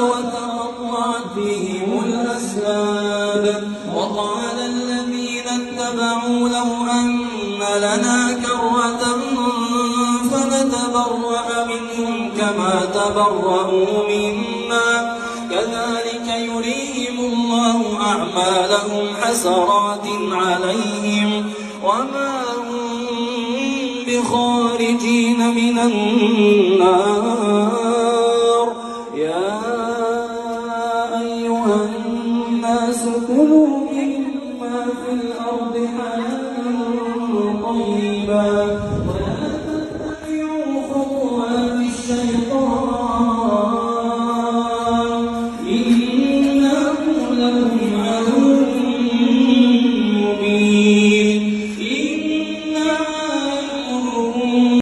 وتقطعت بهم الأسباب. وقال الذين اتبعوا لو أن لنا كرة فنتبرأ منهم كما تبرأوا منا كذلك يريهم الله أعمالهم حسرات عليهم وما هم بخارجين من النار. يا أيها الناس كلوا مما في الأرض حلالا طيبا